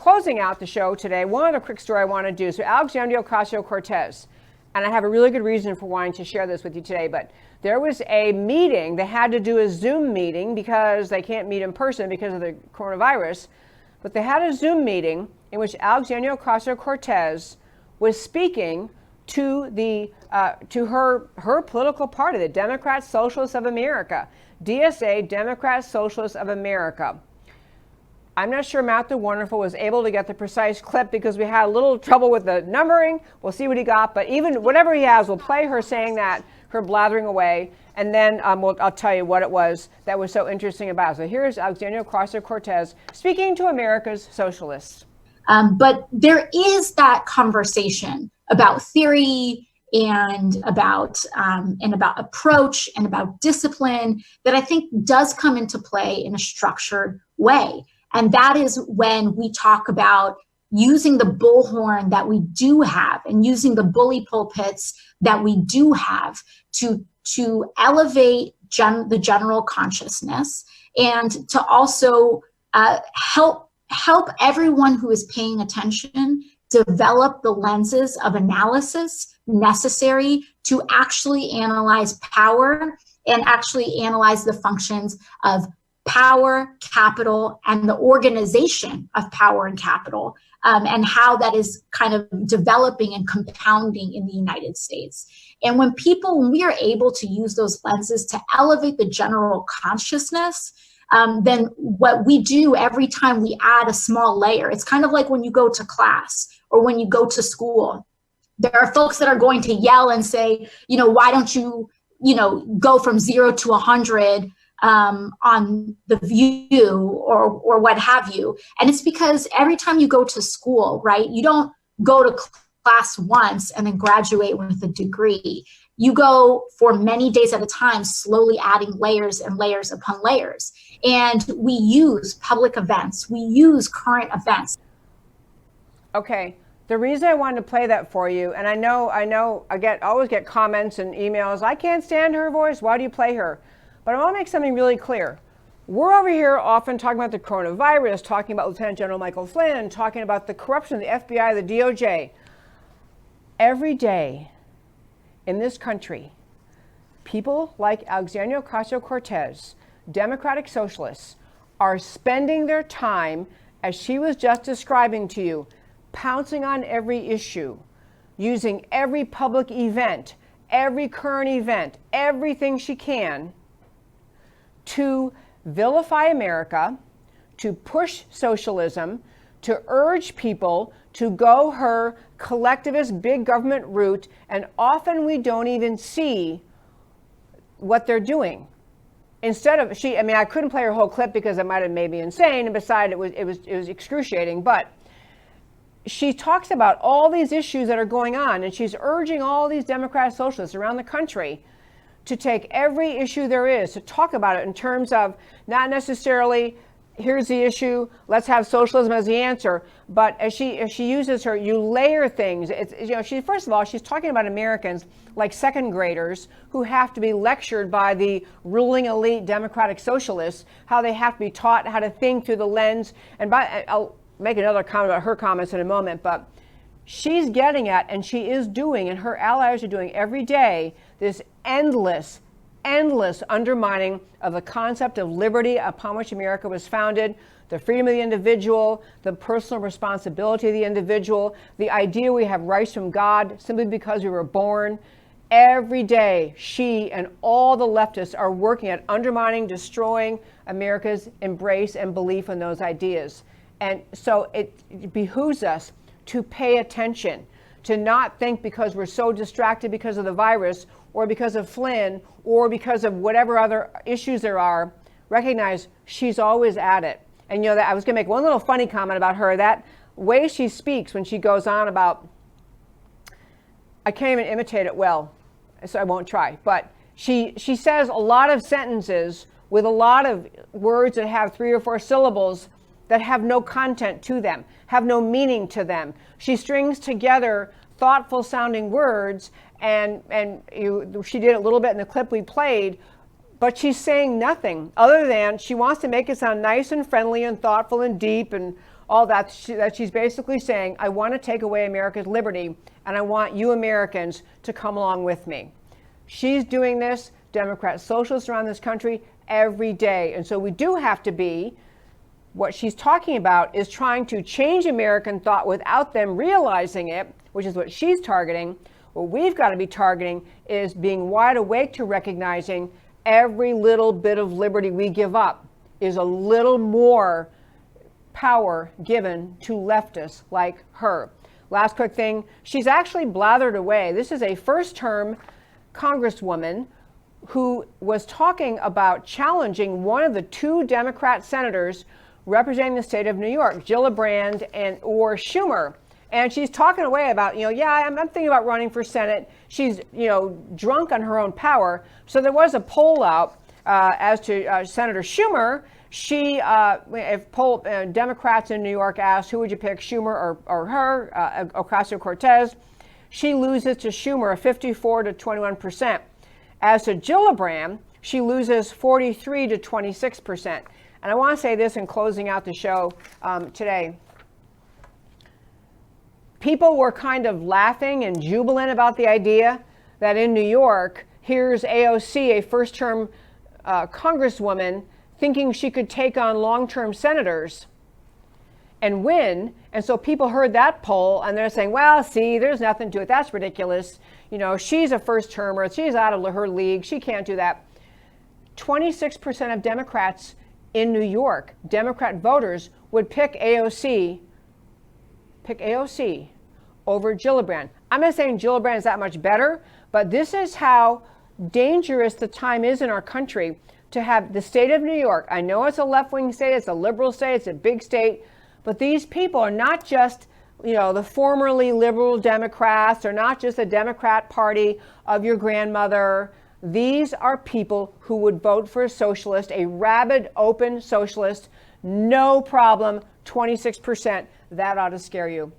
closing out the show today, one other quick story I want to do. So Alexandria Ocasio-Cortez, and I have a really good reason for wanting to share this with you today, but there was a meeting. They had to do a Zoom meeting because they can't meet in person because of the coronavirus. But they had a Zoom meeting in which Alexandria Ocasio-Cortez was speaking to her political party, the Democrat Socialists of America, DSA, Democrat Socialists of America. I'm not sure Matt the Wonderful was able to get the precise clip because we had a little trouble with the numbering. We'll see what he got, but even whatever he has, we'll play her saying that, her blathering away, and then I'll tell you what it was that was so interesting about it. So here's Alexandria Ocasio-Cortez speaking to America's socialists. But there is that conversation about theory and about approach and about discipline that I think does come into play in a structured way. And that is when we talk about using the bullhorn that we do have and using the bully pulpits that we do have to elevate the general consciousness and to also help everyone who is paying attention develop the lenses of analysis necessary to actually analyze power and actually analyze the functions of power, capital, and the organization of power and capital, and how that is kind of developing and compounding in the United States. And when we are able to use those lenses to elevate the general consciousness, then what we do every time we add a small layer, it's kind of like when you go to class or when you go to school. There are folks that are going to yell and say, why don't you, go from 0 to 100 on the view or what have you. And it's because every time you go to school, right, you don't go to class once and then graduate with a degree. You go for many days at a time, slowly adding layers and layers upon layers. And we use public events. We use current events. Okay. The reason I wanted to play that for you, and I know I always get comments and emails, I can't stand her voice. Why do you play her? But I want to make something really clear. We're over here often talking about the coronavirus, talking about Lieutenant General Michael Flynn, talking about the corruption of the FBI, the DOJ. Every day in this country, people like Alexandria Ocasio-Cortez, Democratic Socialists, are spending their time, as she was just describing to you, pouncing on every issue, using every public event, every current event, everything she can to vilify America, to push socialism, to urge people to go her collectivist big government route, and often we don't even see what they're doing. Instead of I couldn't play her whole clip because it might have made me insane, and besides it was excruciating, but she talks about all these issues that are going on, and she's urging all these Democrat socialists around the country to take every issue there is, to talk about it in terms of not necessarily, here's the issue, let's have socialism as the answer, but as she uses you layer things. First of all, she's talking about Americans like second graders who have to be lectured by the ruling elite Democratic socialists, how they have to be taught how to think through the lens, and I'll make another comment about her comments in a moment, but she's getting at, and she is doing, and her allies are doing every day, this endless undermining of the concept of liberty upon which America was founded, the freedom of the individual, the personal responsibility of the individual, the idea we have rights from God simply because we were born. Every day, she and all the leftists are working at undermining, destroying America's embrace and belief in those ideas. And so it behooves us to pay attention, to not think because we're so distracted because of the virus or because of Flynn or because of whatever other issues there are, recognize she's always at it. And that I was going to make one little funny comment about her, that way she speaks when she goes on about, I can't even imitate it well, so I won't try, but she says a lot of sentences with a lot of words that have 3 or 4 syllables that have no content to them, have no meaning to them. She strings together thoughtful sounding words, and she did a little bit in the clip we played, but she's saying nothing other than she wants to make it sound nice and friendly and thoughtful and deep and all that, that she's basically saying, I want to take away America's liberty, and I want you Americans to come along with me. She's doing this, Democrats, socialists around this country, every day. And so we do have to be, what she's talking about is trying to change American thought without them realizing it, which is what she's targeting. What we've got to be targeting is being wide awake to recognizing every little bit of liberty we give up is a little more power given to leftists like her. Last quick thing, she's actually blathered away. This is a first-term Congresswoman who was talking about challenging one of the two Democrat senators representing the state of New York, Gillibrand or Schumer. And she's talking away about, I'm thinking about running for Senate. She's, drunk on her own power. So there was a poll out as to Senator Schumer. She, if Democrats in New York asked, who would you pick, Schumer or her, Ocasio-Cortez, she loses to Schumer 54 to 21%. As to Gillibrand, she loses 43 to 26%. And I want to say this in closing out the show today. People were kind of laughing and jubilant about the idea that in New York, here's AOC, a first-term congresswoman, thinking she could take on long-term senators and win. And so people heard that poll and they're saying, well, see, there's nothing to it. That's ridiculous. She's a first-termer. She's out of her league. She can't do that. 26% of Democrats in New York, Democrat voters, would pick AOC over Gillibrand. I'm not saying Gillibrand is that much better, but this is how dangerous the time is in our country to have the state of New York. I know it's a left-wing state, it's a liberal state, it's a big state, but these people are not just, the formerly liberal Democrats, or not just the Democrat Party of your grandmother. These are people who would vote for a socialist, a rabid, open socialist, no problem, 26%. That ought to scare you.